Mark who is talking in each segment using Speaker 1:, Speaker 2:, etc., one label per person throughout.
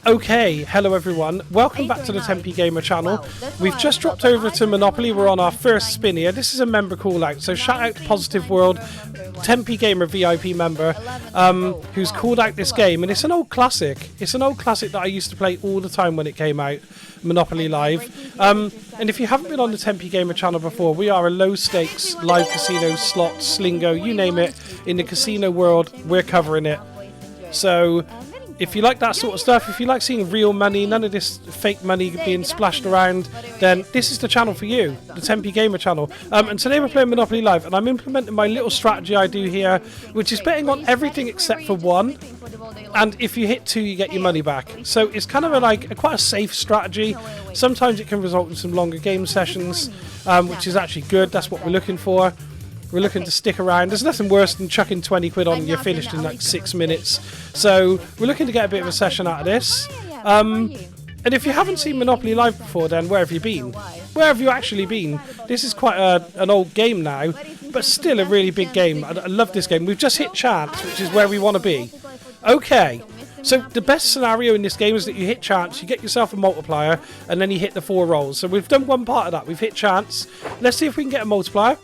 Speaker 1: Okay, hello everyone. Welcome back to the Tempe Gamer channel. We've just dropped over to Monopoly. We're on our first spin here. This is a member call out, so shout out to Positive World, Tempe Gamer VIP member, who's called out this game, and it's an old classic. It's an old classic that I used to play all the time when it came out, Monopoly Live. And if you haven't been on the Tempe Gamer channel before, we are a low stakes live casino, slots, slingo, you name it, in the casino world, we're covering it. So if you like that sort of stuff, if you like seeing real money, none of this fake money being splashed around, then this is the channel for you, the Tempe Gamer channel. And today we're playing Monopoly Live, and I'm implementing my little strategy I do here, which is betting on everything except for one. And if you hit two, you get your money back. So it's kind of quite a safe strategy. Sometimes it can result in some longer game sessions, which is actually good. That's what we're looking for. We're looking to stick around. There's nothing worse than chucking 20 quid on and you're finished in like 6 minutes. So we're looking to get a bit of a session out of this. And if you haven't seen Monopoly Live before, then where have you been? Where have you actually been? This is quite an old game now, but still a really big game. I love this game. We've just hit chance, which is where we want to be. Okay. So the best scenario in this game is that you hit chance, you get yourself a multiplier, and then you hit the 4 rolls. So we've done one part of that. We've hit chance. Let's see if we can get a multiplier.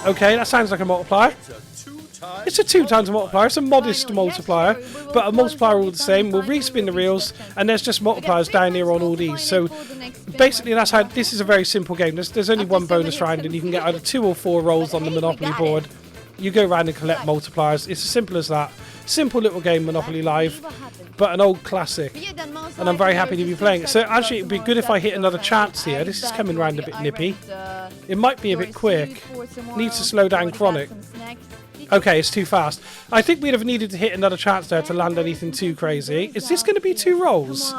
Speaker 1: Okay, that sounds like a multiplier. It's a 2 times multiplier. It's a modest multiplier, but a multiplier all the same. We'll respin the reels, and there's just multipliers down here on all these. So basically, that's how. This is a very simple game. There's only one bonus round, and you can get either 2 or 4 rolls on the Monopoly board. You go around and collect multipliers. It's as simple as that. Simple little game, Monopoly Live, but an old classic, and I'm very happy to be playing it. So actually, it'd be good if I hit another chance here. This is coming round a bit nippy. It might be a bit quick. Needs to slow down Chronic. Okay, it's too fast. I think we'd have needed to hit another chance there to land anything too crazy. Is this going to be 2 rolls?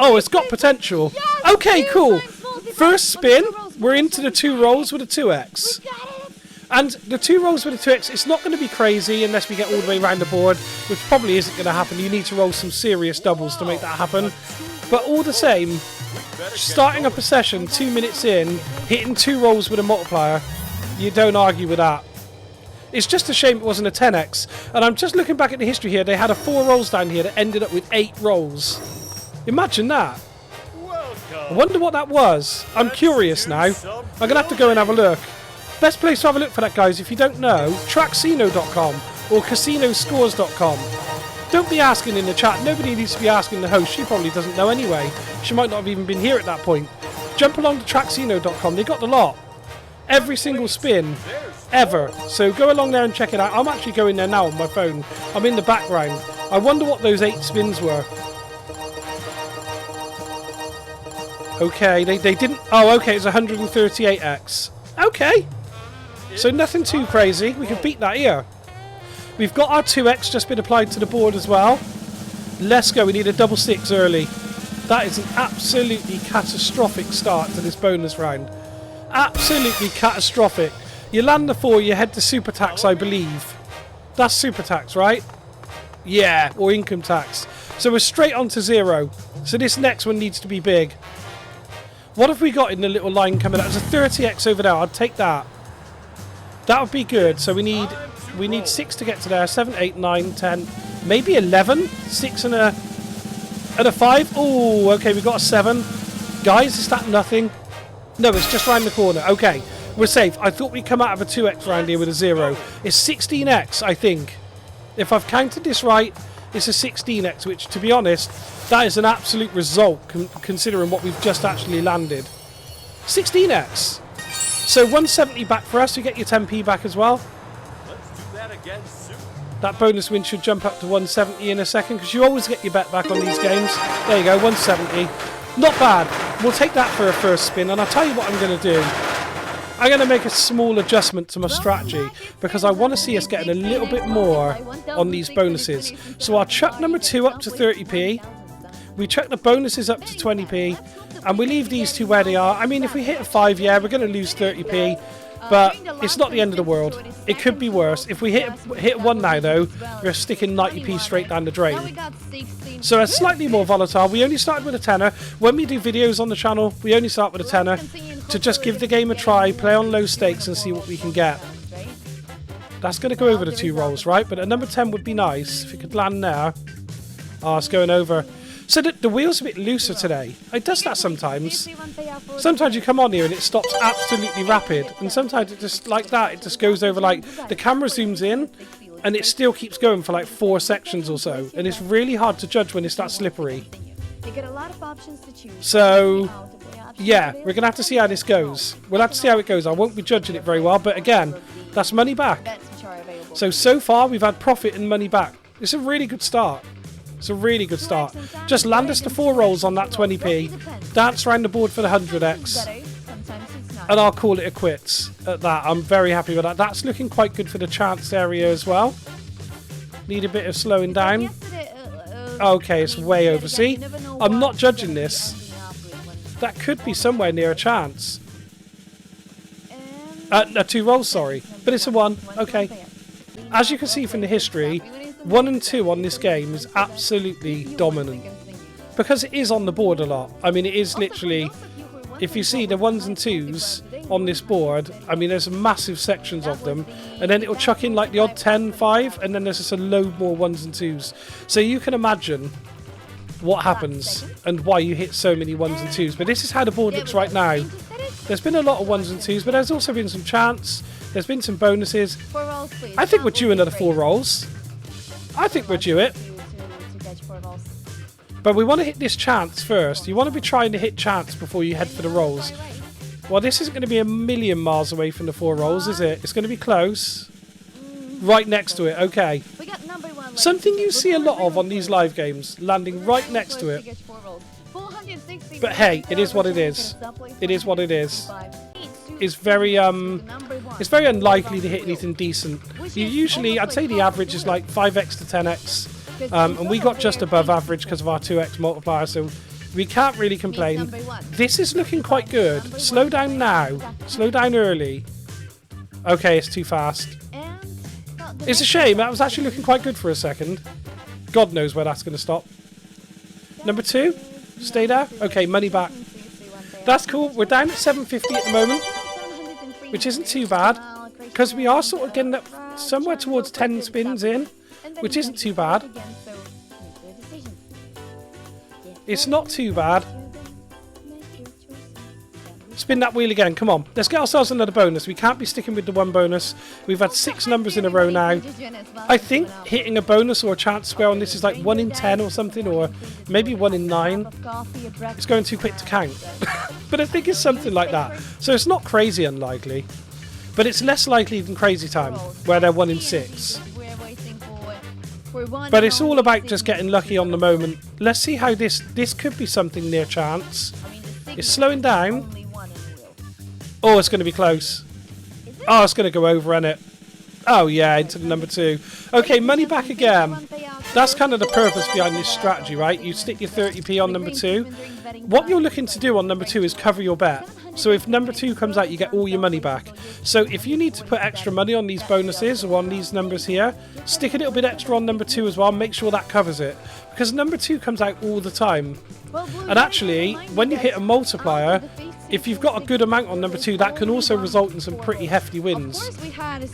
Speaker 1: Oh, it's got potential. Okay, cool. First spin, we're into the 2 rolls with a 2x. And the 2 rolls with a 2x, it's not going to be crazy unless we get all the way around the board, which probably isn't going to happen. You need to roll some serious doubles to make that happen. But all the same, starting up a session 2 minutes in, hitting 2 rolls with a multiplier, you don't argue with that. It's just a shame it wasn't a 10x. And I'm just looking back at the history here. They had a 4 rolls down here that ended up with 8 rolls. Imagine that. I wonder what that was. I'm curious now. I'm going to have to go and have a look. Best place to have a look for that, guys, if you don't know, tracksino.com or casinoscores.com. Don't be asking in the chat. Nobody needs to be asking the host. She probably doesn't know anyway. She might not have even been here at that point. Jump along to tracksino.com. They got the lot. Every single spin ever. So go along there and check it out. I'm actually going there now on my phone. I'm in the background. I wonder what those 8 spins were. Okay, they didn't... Oh, okay, it's 138x. Okay. So nothing too crazy. We can beat that here. We've got our 2x just been applied to the board as well. Let's go. We need a double 6 early. That is an absolutely catastrophic start to this bonus round. Absolutely catastrophic. You land the 4, you head to super tax, I believe. That's super tax, right? Yeah, or income tax. So we're straight on to 0. So this next one needs to be big. What have we got in the little line coming out? There's a 30x over there. I'd take that. That would be good. So we need 6 to get to there. 7, 8, 9, 10, maybe 11. 6 and a 5. Oh, okay, we got a 7. Guys, is that nothing? No, it's just round the corner. Okay, we're safe. I thought we'd come out of a 2x round here with a 0. It's 16x, I think. If I've counted this right, it's a 16x, which, to be honest, that is an absolute result considering what we've just actually landed. 16x. So 170 back for us. You get your 10p back as well.
Speaker 2: Let's do that again soon.
Speaker 1: That bonus win should jump up to 170 in a second because you always get your bet back on these games. There you go, 170. Not bad. We'll take that for a first spin, and I'll tell you what I'm going to do. I'm going to make a small adjustment to my strategy because I want to see us getting a little bit more on these bonuses. So I'll chuck number 2 up to 30p. We chuck the bonuses up to 20p. And we leave these 2 where they are. I mean, if we hit a 5, yeah, we're going to lose 30p. But it's not the end of the world. It could be worse. If we hit 1 now, though, we're sticking 90p straight down the drain. So it's slightly more volatile. We only started with a tenner. When we do videos on the channel, we only start with a tenner to just give the game a try, play on low stakes and see what we can get. That's going to go over the 2 rolls, right? But a number 10 would be nice if we could land there. Oh, it's going over. So the wheel's a bit looser today. It does that sometimes. Sometimes you come on here and it stops absolutely rapid. And sometimes it just, like that, it just goes over, like, the camera zooms in and it still keeps going for like 4 sections or so. And it's really hard to judge when it's that slippery. So, yeah, we're going to have to see how this goes. We'll have to see how it goes. I won't be judging it very well, but again, that's money back. So far, we've had profit and money back. It's a really good start. It's a really good start. Just land us the 4 rolls on that 20p, dance around the board for the 100x, and I'll call it a quits at that. I'm very happy with that. That's looking quite good for the chance area as well. Need a bit of slowing down. Okay, it's way over. See, I'm not judging this. That could be somewhere near a chance. 2 rolls, sorry. But it's a 1. Okay. As you can see from the history, 1 and 2 on this game is absolutely dominant. Because it is on the board a lot. I mean, it is literally... If you see the 1s and 2s on this board, I mean, there's massive sections of them. And then it'll chuck in like the odd 10, 5, and then there's just a load more 1s and 2s. So you can imagine what happens and why you hit so many 1s and 2s. But this is how the board looks right now. There's been a lot of 1s and 2s, but there's also been some chance. There's been some bonuses. I think we're due another 4 rolls. I think we're due it. But we want to hit this chance first. You want to be trying to hit chance before you head for the rolls. Well, this isn't going to be a million miles away from the 4 rolls, is it? It's going to be close. Right next to it, okay. Something you see a lot of on these live games, landing right next to it. But hey, it is what it is. It is what it is. It's very unlikely to hit anything decent. You usually, I'd say the average is like 5x to 10x. And we got just above average because of our 2x multiplier, so we can't really complain. This is looking quite good. Slow down now. Slow down early. Okay, it's too fast. It's a shame. That was actually looking quite good for a second. God knows where that's going to stop. Number 2. Stay there. Okay, money back. That's cool. We're down at 750 at the moment, which isn't too bad, because we are sort of getting up somewhere towards 10 spins in, which isn't too bad. It's not too bad. Spin that wheel again. Come on. Let's get ourselves another bonus. We can't be sticking with the 1 bonus. We've had 6 numbers in a row now. I think hitting a bonus or a chance square on this is like 1 in 10 or something, or maybe 1 in 9. It's going too quick to count. But I think it's something like that. So it's not crazy unlikely. But it's less likely than Crazy Time, where they're 1 in 6. But it's all about just getting lucky on the moment. Let's see how this could be something near chance. It's slowing down. Oh, it's going to be close. Oh, it's going to go over, isn't it? Oh, yeah, into the number 2. Okay, money back again. That's kind of the purpose behind this strategy, right? You stick your 30p on number 2. What you're looking to do on number 2 is cover your bet. So if number 2 comes out, you get all your money back. So if you need to put extra money on these bonuses or on these numbers here, stick a little bit extra on number 2 as well. Make sure that covers it. Because number 2 comes out all the time. And actually, when you hit a multiplier, if you've got a good amount on number 2, that can also result in some pretty hefty wins.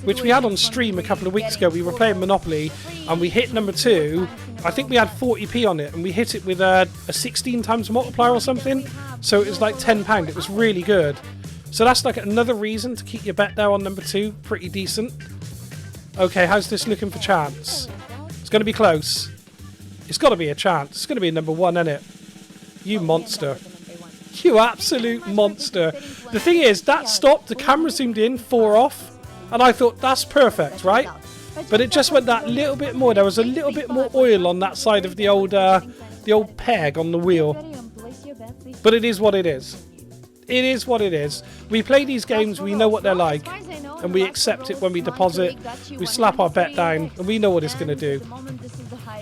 Speaker 1: Which we had on stream a couple of weeks ago. We were playing Monopoly and we hit number 2. I think we had 40p on it and we hit it with a 16 times multiplier or something. So it was like £10. It was really good. So that's like another reason to keep your bet there on number 2. Pretty decent. Okay, how's this looking for chance? It's going to be close. It's got to be a chance. It's going to be number 1, isn't it? You monster. You absolute monster. The thing is, that stopped, the camera zoomed in, 4 off, and I thought, that's perfect, right? But it just went that little bit more. There was a little bit more oil on that side of the old peg on the wheel. But it is what it is. It is what it is. We play these games, we know what they're like, and we accept it when we deposit. We slap our bet down, and we know what it's going to do.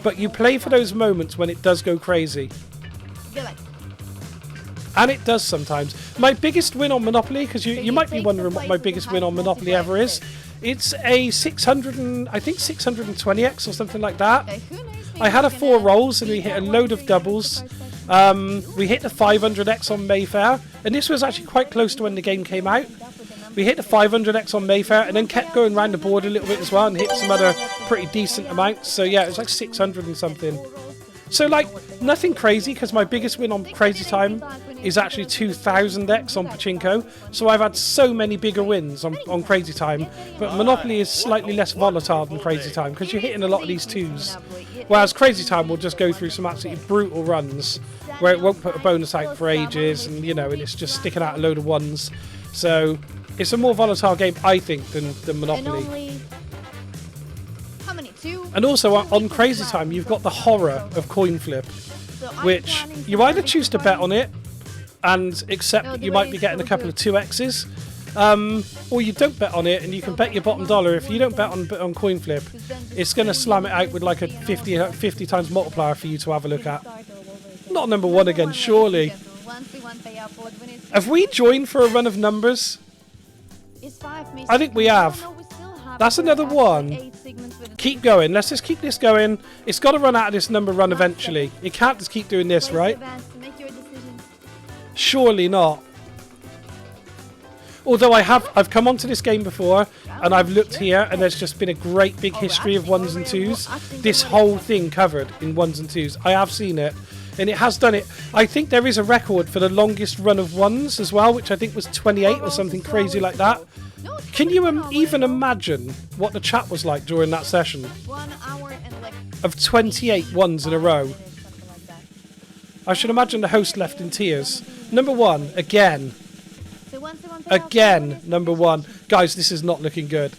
Speaker 1: But you play for those moments when it does go crazy. And it does sometimes. My biggest win on Monopoly, because you might be wondering what my biggest win on Monopoly ever is. It's a 620x or something like that. I had a 4 rolls and we hit a load of doubles. We hit the 500x on Mayfair, and this was actually quite close to when the game came out. We hit the 500x on Mayfair and then kept going around the board a little bit as well and hit some other pretty decent amounts. So yeah, it was like 600 and something. So like nothing crazy, because my biggest win on Crazy Time is actually 2000x on Pachinko. So I've had so many bigger wins on Crazy Time. But Monopoly is slightly less volatile than Crazy Time because you're hitting a lot of these twos. Whereas Crazy Time will just go through some absolutely brutal runs where it won't put a bonus out for ages, and you know, and it's just sticking out a load of ones. So it's a more volatile game, I think, than Monopoly. And also on Crazy Time, you've got the horror of coin flip, which you either choose to bet on it and accept that you might be getting a couple of 2x's, or you don't bet on it and you can bet your bottom dollar. If you don't bet on coin flip, it's going to slam it out with like a 50 times multiplier for you to have a look at. Not number one again, surely. Have we joined for a run of numbers? I think we have. That's another one. Keep going. Let's just keep this going. It's got to run out of this number run eventually. It can't just keep doing this, right? Surely not. Although I've come onto this game before and I've looked here and there's just been a great big history of ones and twos. This whole thing covered in ones and twos. I have seen it. And it has done it. I think there is a record for the longest run of ones as well, which I think was 28 or something crazy like that. Can you even imagine what the chat was like during that session? Of 28 ones in a row. I should imagine the host left in tears. Number one, again. Again, number one. Guys, this is not looking good.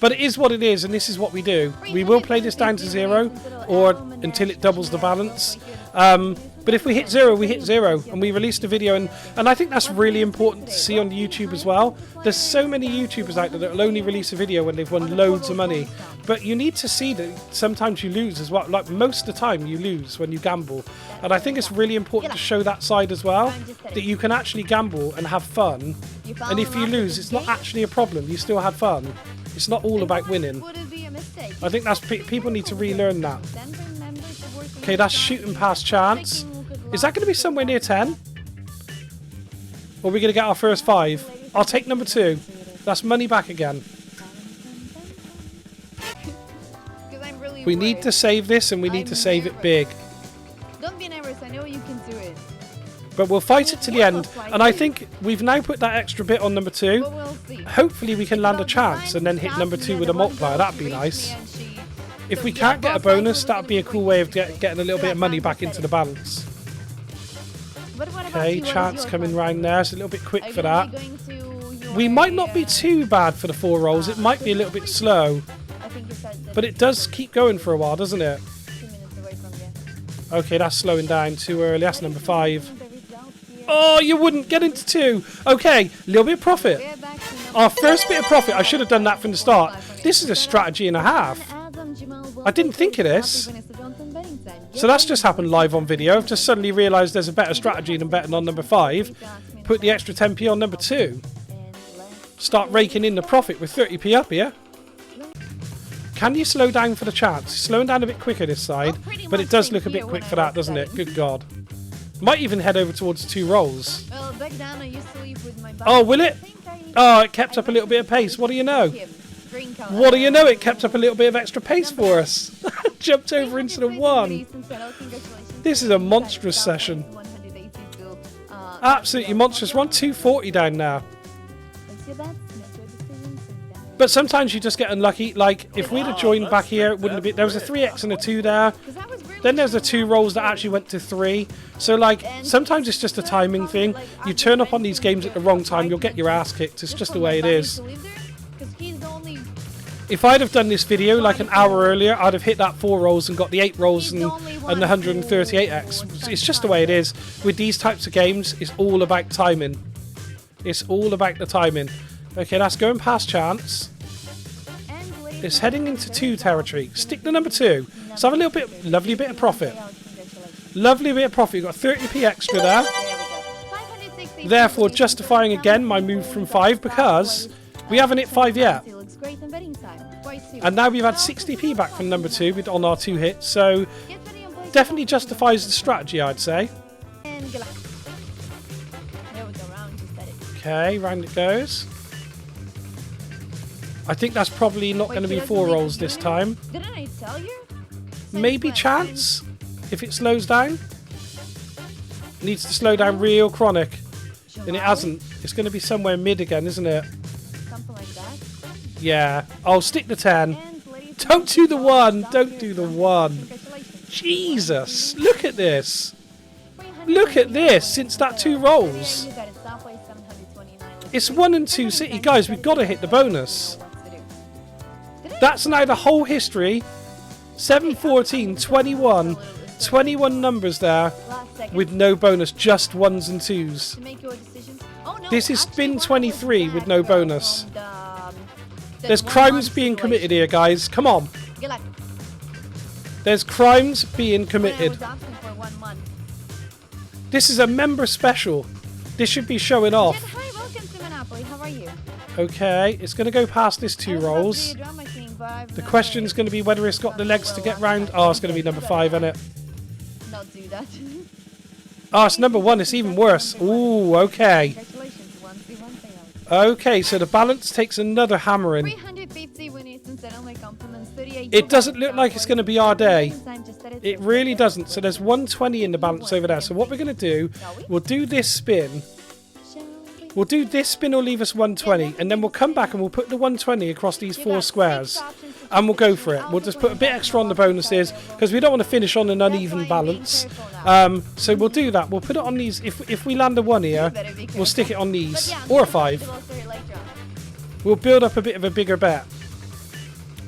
Speaker 1: But it is what it is, and this is what we do. We will play this down to 0, or until it doubles the balance. But if we hit 0, we hit 0, and we released a video, and I think that's really important to see on YouTube as well. There's so many YouTubers out there that will only release a video when they've won loads of money. But you need to see that sometimes you lose as well. Like most of the time you lose when you gamble. And I think it's really important to show that side as well, that you can actually gamble and have fun. And if you lose, it's not actually a problem. You still had fun. It's not all about winning. I think that's people need to relearn that. Okay, that's shooting past chance. Is that going to be somewhere near 10? Or are we going to get our first 5? I'll take number 2. That's money back again. We need to save this, and we need to save it big.
Speaker 3: Don't be nervous. I know you can do it.
Speaker 1: But we'll fight it to the end. And I think we've now put that extra bit on number 2. Hopefully we can land a chance and then hit number 2 with a multiplier. That'd be nice. If we can't get a bonus, that'd be a cool way of getting a little bit of money back into the balance. Okay, chance coming round there. It's a little bit quick for that. We might not be too bad for the 4 rolls. It might be a little bit slow. But it does keep going for a while, doesn't it? Okay, that's slowing down too early. That's number 5. Oh, you wouldn't get into 2. Okay, a little bit of profit. Our first bit of profit. I should have done that from the start. This is a strategy and a half. I didn't think of this. So that's just happened live on video. I've just suddenly realised there's a better strategy than betting on number 5. Put the extra 10p on number 2. Start raking in the profit with 30p up here. Can you slow down for the chance? It's slowing down a bit quicker this side, but it does look a bit quick for that, doesn't it? Good God. Might even head over towards 2 rolls. Oh, will it? Oh, it kept up a little bit of pace. What do you know? What do you know? It kept up a little bit of extra pace for us. Jumped over into the 1. This is a monstrous session. Absolutely monstrous. We're on 240 down now. But sometimes you just get unlucky. Like, if we'd have joined back here, it wouldn't have been... There was a 3x and a 2 there. Then there's the 2 rolls that actually went to 3. So, like, sometimes it's just a timing thing. You turn up on these games at the wrong time, you'll get your ass kicked. It's just the way it is. If I'd have done this video like an hour earlier, I'd have hit that 4 rolls and got the 8 rolls and the 138x. It's just the way it is. With these types of games, it's all about timing. It's all about the timing. Okay, that's going past chance. It's heading into 2 territory. Stick to number 2. Let's have a little bit, lovely bit of profit. Lovely bit of profit. You've got 30p extra there. Therefore, justifying again my move from 5 because we haven't hit 5 yet. And now we've had 60p back from number 2 on our 2 hits. So, definitely justifies the strategy, I'd say. Okay, round it goes. I think that's probably not going to be 4 rolls this time.
Speaker 3: Didn't I tell you?
Speaker 1: Maybe chance if it slows down. Needs to slow down real chronic, and it hasn't. It's going to be somewhere mid again, isn't it?
Speaker 3: Something like that.
Speaker 1: Yeah. I'll stick the 10.
Speaker 3: And ladies and
Speaker 1: Don't do the
Speaker 3: gentlemen,
Speaker 1: 1. Don't do the 1.
Speaker 3: congratulations.
Speaker 1: Jesus, look at this. Look at this, since that 2 rolls.
Speaker 3: You got it, Southway 729.
Speaker 1: It's 1 and 2 City. Guys, we've got to hit the bonus. That's now the whole history. 7, 14, 21. 21 numbers there
Speaker 3: Last second
Speaker 1: with no bonus, just 1s and 2s.
Speaker 3: to make your decisions. Oh, no,
Speaker 1: This is
Speaker 3: actually,
Speaker 1: spin
Speaker 3: one was
Speaker 1: 23 with
Speaker 3: that
Speaker 1: no
Speaker 3: girl
Speaker 1: bonus.
Speaker 3: from the
Speaker 1: There's
Speaker 3: one
Speaker 1: crimes
Speaker 3: month
Speaker 1: being committed
Speaker 3: situation.
Speaker 1: here, guys. Come on.
Speaker 3: Good luck.
Speaker 1: There's crimes being
Speaker 3: When I
Speaker 1: committed.
Speaker 3: was asking for 1 month.
Speaker 1: This is a member special. This should be showing
Speaker 3: Jen,
Speaker 1: off.
Speaker 3: hi, welcome to Monopoly. How are you?
Speaker 1: Okay, it's going to go past this 2 rolls. The question's going to be whether it's got the legs to get round. Oh, it's going to be number 5, isn't it?
Speaker 3: Not do that.
Speaker 1: Oh, it's number 1. It's even worse. Ooh, okay.
Speaker 3: Congratulations, 1-3-1 payout.
Speaker 1: Okay, so the balance takes another hammering.
Speaker 3: 350 winners and settlement compliments, 38.
Speaker 1: It doesn't look like it's going to be our day.
Speaker 3: I'm just at
Speaker 1: It really doesn't. So there's 120 in the balance over there. So what we're going to do, we'll do this spin. We'll do this spin will leave us 120, and then we'll come back and we'll put the 120 across these 4 squares, and we'll go for it. We'll just put a bit extra on the bonuses because we don't want to finish on an uneven balance. So we'll do that. We'll put it on these. If we land a 1 here, we'll stick it on these, or a 5. We'll build up a bit of a bigger bet,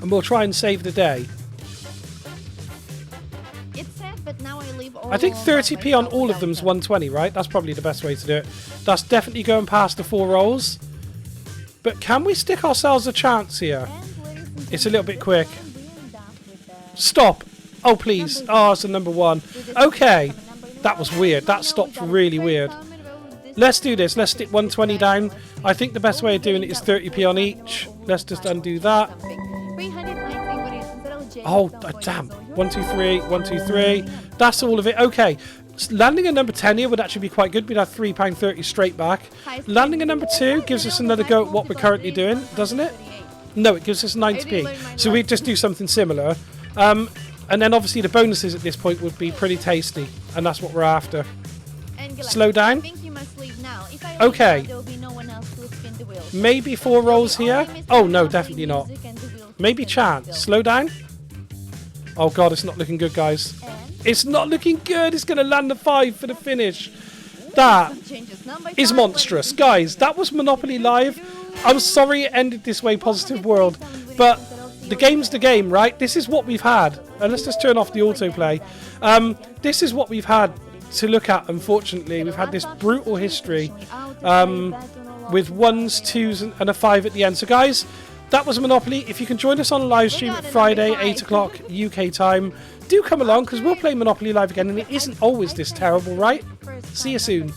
Speaker 1: and we'll try and save the day.
Speaker 3: It's sad, but now I leave all
Speaker 1: I think
Speaker 3: of
Speaker 1: 30p on
Speaker 3: myself
Speaker 1: all of
Speaker 3: without
Speaker 1: them's
Speaker 3: them.
Speaker 1: 120, right? That's probably the best way to do it. That's definitely going past the 4 rolls. But can we stick ourselves a chance here?
Speaker 3: And ladies and
Speaker 1: It's a little bit
Speaker 3: gentlemen,
Speaker 1: quick.
Speaker 3: we end up with the
Speaker 1: Stop! Oh, please. Oh, it's a number 1. Okay. That was weird. That stopped really weird. Let's do this. Let's stick 120 down. I think the best way of doing it is 30p on each. Let's just undo that. Oh, damn. 1, 2, 3, 1, 2, 3. That's all of it. Okay. Landing a number 10 here would actually be quite good. We'd have £3.30 straight back. Landing a number 2 gives us another go at what we're currently doing, doesn't it? No, it gives us 90p. So we'd just do something similar. And then obviously the bonuses at this point would be pretty tasty. And that's what we're after. Slow down. Okay. Maybe 4 rolls here. Oh, no, definitely not. Maybe chance. Slow down. Oh, God, it's not looking good, guys. It's not looking good. It's going to land a 5 for the finish. That is monstrous. Guys, that was Monopoly Live. I'm sorry it ended this way, Positive World. But the game's the game, right? This is what we've had. And let's just turn off the autoplay. This is what we've had to look at, unfortunately. We've had this brutal history with 1s, 2s, and a 5 at the end. So, guys, that was Monopoly. If you can join us on a live stream Friday, 8 o'clock UK time, do come along because we'll play Monopoly Live again, and it isn't always this terrible, right? See you soon.